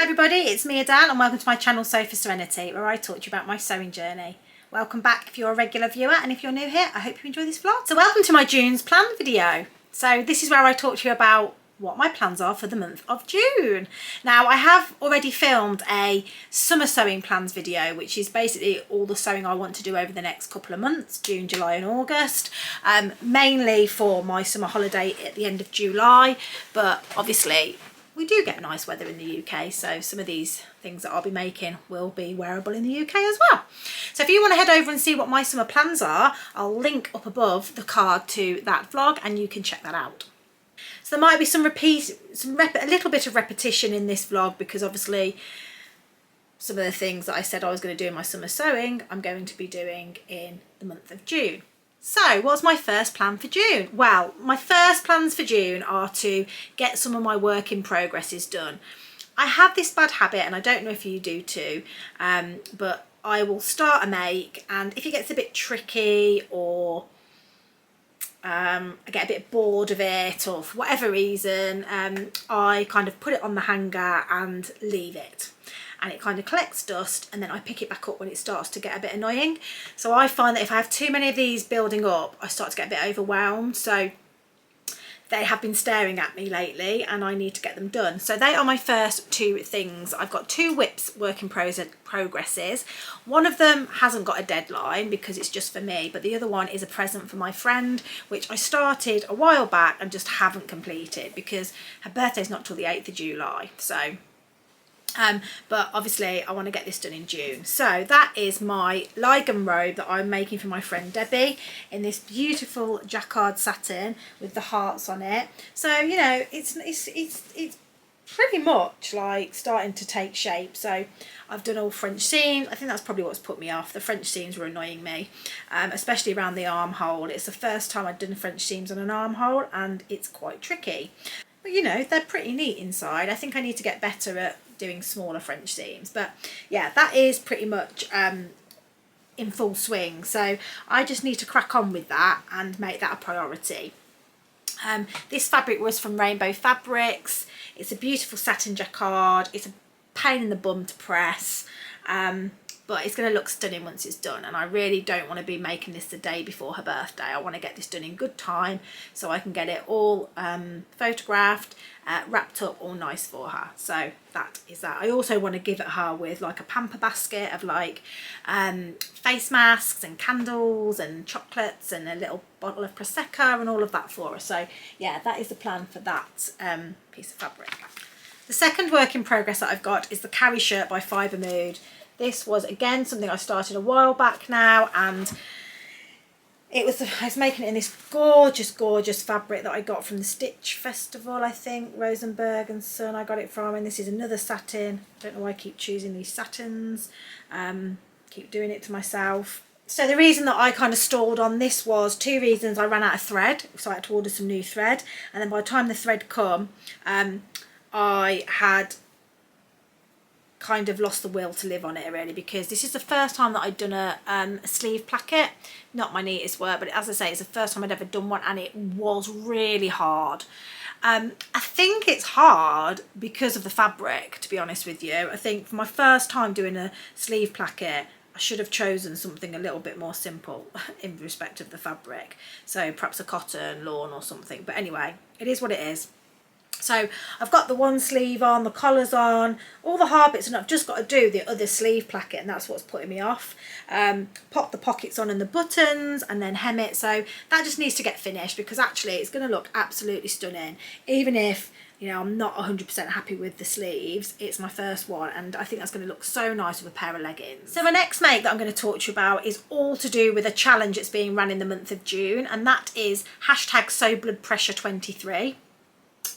everybody, it's me Adele and welcome to my channel Sew for Serenity, where I talk to you about my sewing journey. Welcome back if you're a regular viewer, and if you're new here, I hope you enjoy this vlog. So welcome to my June's plan video. So this is where I talk to you about what my plans are for the month of June. Now I have already filmed a summer sewing plans video, which is basically all the sewing I want to do over the next couple of months, June, July and August, mainly for my summer holiday at the end of July, but obviously we do get nice weather in the UK, so some of these things that I'll be making will be wearable in the UK as well. So if you want to head over and see what my summer plans are, I'll link up above the card to that vlog and you can check that out. So there might be a little bit of repetition in this vlog, because obviously some of the things that I said I was going to do in my summer sewing, I'm going to be doing in the month of June. So what's my first plan for June? Well, my first plans for June are to get some of my work in progresses done. I have this bad habit, and I don't know if you do too, but I will start a make, and if it gets a bit tricky or I get a bit bored of it, or for whatever reason, I kind of put it on the hanger and leave it. And it kind of collects dust, and then I pick it back up when it starts to get a bit annoying. So I find that if I have too many of these building up, I start to get a bit overwhelmed. So they have been staring at me lately and I need to get them done. So they are my first two things. I've got two whips work in progresses. One of them hasn't got a deadline because it's just for me, but the other one is a present for my friend, which I started a while back and just haven't completed because her birthday's not till the 8th of July. So but obviously I want to get this done in June. So that is my Ligan robe that I'm making for my friend Debbie in this beautiful jacquard satin with the hearts on it. So you know, it's pretty much like starting to take shape. So I've done all French seams. I think that's probably what's put me off. The French seams were annoying me, especially around the armhole. It's the first time I'd done French seams on an armhole and it's quite tricky. But you know, they're pretty neat inside. I think I need to get better at doing smaller French seams, but yeah, that is pretty much in full swing. So I just need to crack on with that and make that a priority. This fabric was from Rainbow Fabrics. It's a beautiful satin jacquard. It's a pain in the bum to press, but it's going to look stunning once it's done, and I really don't want to be making this the day before her birthday. I want to get this done in good time so I can get it all photographed, wrapped up all nice for her. So that is that. I also want to give it her with like a pamper basket of like face masks and candles and chocolates and a little bottle of Prosecco and all of that for her. So yeah, that is the plan for that piece of fabric. The second work in progress that I've got is the Carry shirt by Fibre Mood. This was again something I started a while back now, and I was making it in this gorgeous fabric that I got from the Stitch Festival, I think, Rosenberg and Son I got it from, and this is another satin. I don't know why I keep choosing these satins, keep doing it to myself. So the reason that I kind of stalled on this was two reasons. I ran out of thread, so I had to order some new thread, and then by the time the thread come, I had kind of lost the will to live on it really, because this is the first time that I'd done a sleeve placket. Not my neatest work, but as I say, it's the first time I'd ever done one, and it was really hard. I think it's hard because of the fabric, to be honest with you. I think for my first time doing a sleeve placket, I should have chosen something a little bit more simple in respect of the fabric, so perhaps a cotton, lawn or something, but anyway, it is what it is. So I've got the one sleeve on, the collar's on, all the hard bits, and I've just got to do the other sleeve placket, and that's what's putting me off. Pop the pockets on and the buttons and then hem it. So that just needs to get finished, because actually it's going to look absolutely stunning. Even if, you know, I'm not 100% happy with the sleeves, it's my first one, and I think that's going to look so nice with a pair of leggings. So the next make that I'm going to talk to you about is all to do with a challenge that's being run in the month of June, and that is #SewBloodPressure23.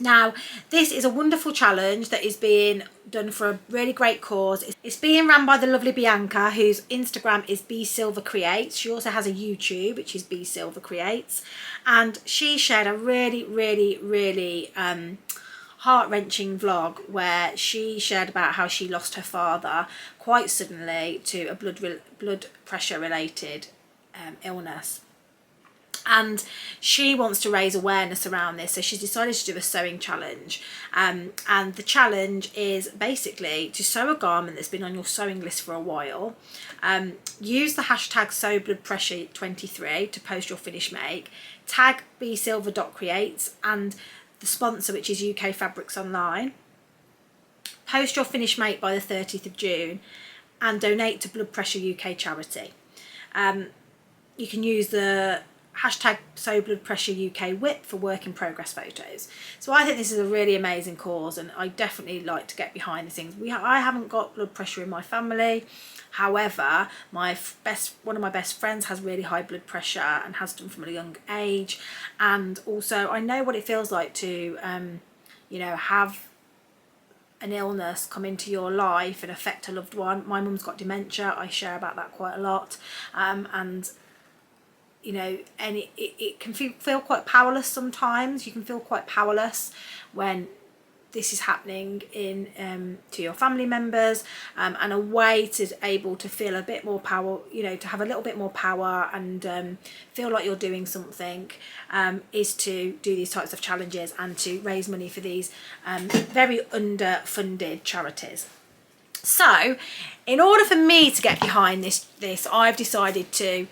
Now, this is a wonderful challenge that is being done for a really great cause. It's being run by the lovely Bianca, whose Instagram is bsilvercreates. She also has a YouTube, which is bsilvercreates, and she shared a really heart-wrenching vlog where she shared about how she lost her father quite suddenly to a blood pressure related illness. and she wants to raise awareness around this, so she's decided to do a sewing challenge, and the challenge is basically to sew a garment that's been on your sewing list for a while. Use the hashtag SUBSRIPTION23 to post your finished make, tag bsilver.creates and the sponsor, which is UK Fabrics Online, post your finished make by the 30th of June and donate to Blood Pressure UK charity. You can use the hashtag Sew Blood Pressure UK WIP for work in progress photos. So I think this is a really amazing cause, and I definitely like to get behind the things. I haven't got blood pressure in my family. However, one of my best friends has really high blood pressure and has done from a young age, and also I know what it feels like to you know, have an illness come into your life and affect a loved one. My mum's got dementia. I share about that quite a lot, and you know, and it can feel quite powerless sometimes. You can feel quite powerless when this is happening in to your family members, and a way to able to feel a bit more power, you know, to have a little bit more power and feel like you're doing something, is to do these types of challenges and to raise money for these very underfunded charities. So in order for me to get behind this I've decided to,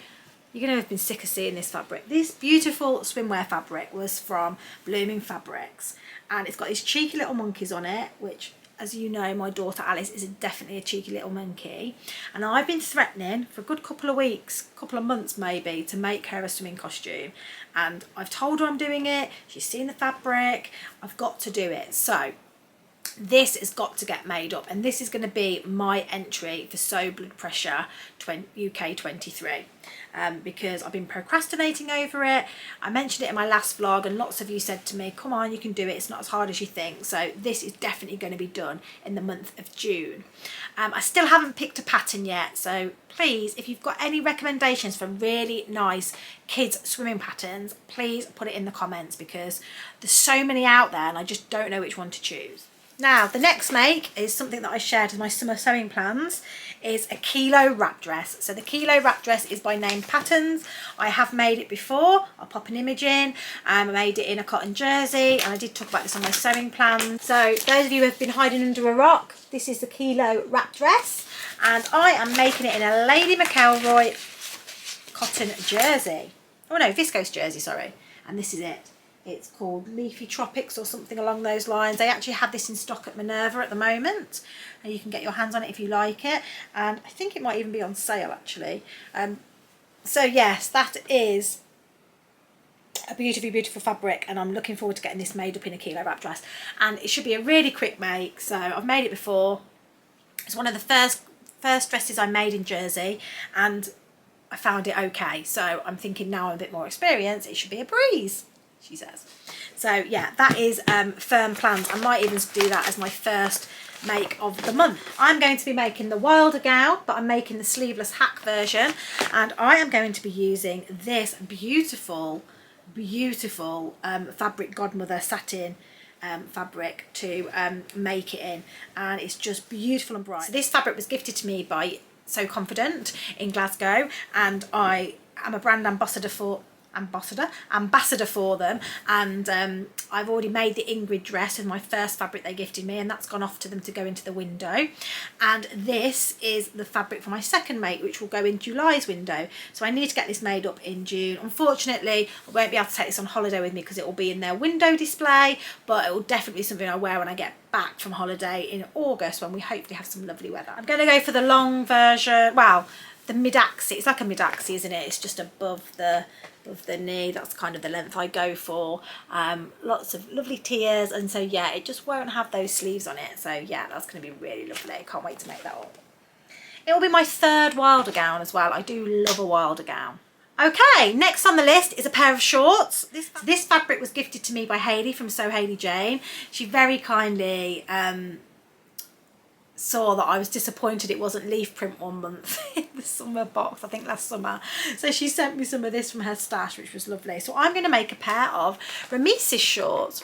you're going to have been sick of seeing this fabric. This beautiful swimwear fabric was from Blooming Fabrics, and it's got these cheeky little monkeys on it, which, as you know, my daughter Alice is definitely a cheeky little monkey, and I've been threatening for a good couple of weeks, couple of months maybe, to make her a swimming costume, and I've told her I'm doing it. She's seen the fabric. I've got to do it. So this has got to get made up, and this is going to be my entry for Sew Blood Pressure UK 23, because I've been procrastinating over it. I mentioned it in my last vlog and lots of you said to me, come on, you can do it, it's not as hard as you think. So this is definitely going to be done in the month of June. I still haven't picked a pattern yet, so please, if you've got any recommendations for really nice kids swimming patterns, please put it in the comments, because there's so many out there and I just don't know which one to choose. Now, the next make is something that I shared with my summer sewing plans, is a kilo wrap dress. So the kilo wrap dress is by Named Patterns. I have made it before. I'll pop an image in. I made it in a cotton jersey, and I did talk about this on my sewing plans. So those of you who have been hiding under a rock, this is the kilo wrap dress, and I am making it in a Lady McElroy cotton jersey. Oh no, viscose jersey, sorry. And this is it. It's called Leafy Tropics or something along those lines. They actually have this in stock at Minerva at the moment, and you can get your hands on it if you like it, and I think it might even be on sale actually. So yes, that is a beautiful, beautiful fabric, and I'm looking forward to getting this made up in a kilo wrap dress, and it should be a really quick make. So I've made it before. It's one of the first dresses I made in jersey, and I found it okay. So I'm thinking now I'm a bit more experienced, it should be a breeze, she says. So yeah, that is firm plans. I might even do that as my first make of the month. I'm going to be making the Wilder gown, but I'm making the sleeveless hack version, and I am going to be using this beautiful fabric Godmother satin fabric to make it in, and it's just beautiful and bright. So this fabric was gifted to me by So Confident in Glasgow, and I am a brand ambassador for them, and I've already made the Ingrid dress with my first fabric they gifted me, and that's gone off to them to go into the window, and this is the fabric for my second make, which will go in July's window. So I need to get this made up in June. Unfortunately, I won't be able to take this on holiday with me because it will be in their window display, but it will definitely be something I wear when I get back from holiday in August, when we hopefully have some lovely weather. I'm going to go for the long version, well, the mid-axi. It's like a mid-axi, isn't it? It's just above the knee. That's kind of the length I go for. Lots of lovely tiers, and so yeah, it just won't have those sleeves on it. So yeah, that's going to be really lovely. I can't wait to make that up. It will be my third Wilder gown as well. I do love a Wilder gown. Okay, next on the list is a pair of shorts. This fabric was gifted to me by HAYLEY from So HAYLEY Jane. She very kindly saw that I was disappointed it wasn't leaf print one month in the summer box, I think last summer. So she sent me some of this from her stash, which was lovely. So I'm going to make a pair of Remsis shorts.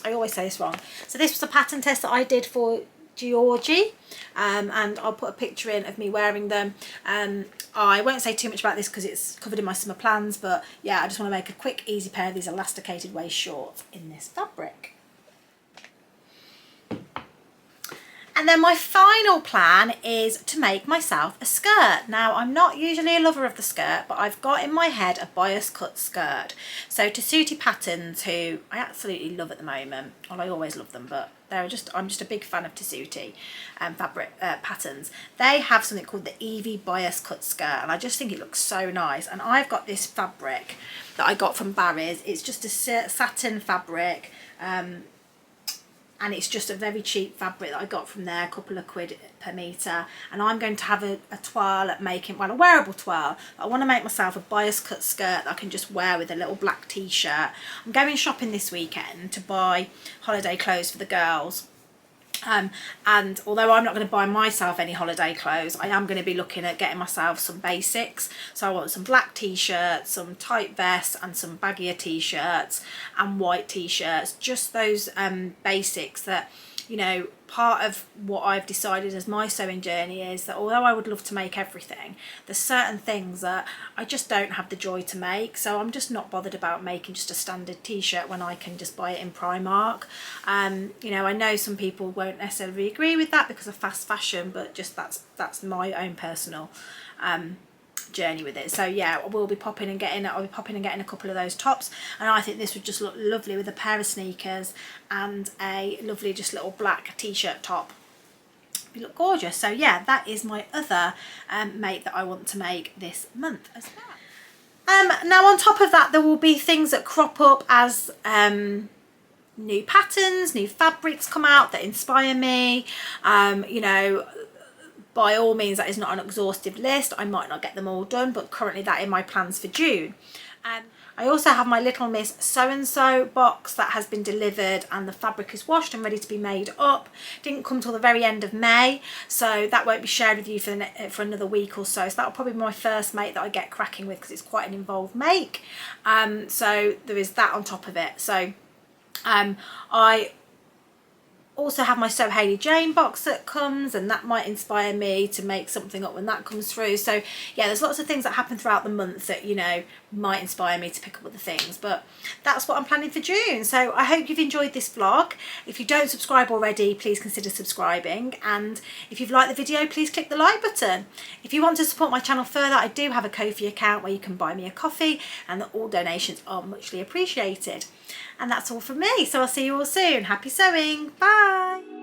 I always say this wrong. So this was a pattern test that I did for Georgie, and I'll put a picture in of me wearing them. I won't say too much about this because it's covered in my summer plans, but yeah, I just want to make a quick easy pair of these elasticated waist shorts in this fabric. And then my final plan is to make myself a skirt. Now, I'm not usually a lover of the skirt, but I've got in my head a bias cut skirt. So Tessuti Patterns, who I absolutely love at the moment, well, I always love them, but I'm just a big fan of Tessuti fabric patterns. They have something called the Evie bias cut skirt, and I just think it looks so nice. And I've got this fabric that I got from Barry's. It's just a satin fabric, and it's just a very cheap fabric that I got from there, a couple of quid per metre. And I'm going to have a toile at making, well, a wearable toile. I want to make myself a bias cut skirt that I can just wear with a little black t-shirt. I'm going shopping this weekend to buy holiday clothes for the girls. And although I'm not going to buy myself any holiday clothes, I am going to be looking at getting myself some basics. So I want some black t-shirts, some tight vests, and some baggier t-shirts and white t-shirts, just those basics that, you know, part of what I've decided as my sewing journey is that although I would love to make everything, there's certain things that I just don't have the joy to make. So I'm just not bothered about making just a standard t-shirt when I can just buy it in Primark. You know, I know some people won't necessarily agree with that because of fast fashion, but just that's my own personal journey with it. So yeah, I'll be popping and getting a couple of those tops, and I think this would just look lovely with a pair of sneakers and a lovely just little black t-shirt top. You look gorgeous. So yeah, that is my other make that I want to make this month as well. Now on top of that, there will be things that crop up as new patterns, new fabrics come out that inspire me. You know, by all means, that is not an exhaustive list. I might not get them all done, but currently that is my plans for June. I also have my Little Miss So-and-So box that has been delivered, and the fabric is washed and ready to be made up. Didn't come till the very end of May, so that won't be shared with you for another week or so. So that'll probably be my first make that I get cracking with, because it's quite an involved make. So there is that on top of it. So I also have my So HAYLEY Jane box that comes, and that might inspire me to make something up when that comes through. So yeah, there's lots of things that happen throughout the month that, you know, might inspire me to pick up other things, but that's what I'm planning for June. So I hope you've enjoyed this vlog. If you don't subscribe already, please consider subscribing, and if you've liked the video, please click the like button. If you want to support my channel further, I do have a Ko-fi account where you can buy me a coffee, and that all donations are muchly appreciated. And that's all from me, so I'll see you all soon. Happy sewing. Bye.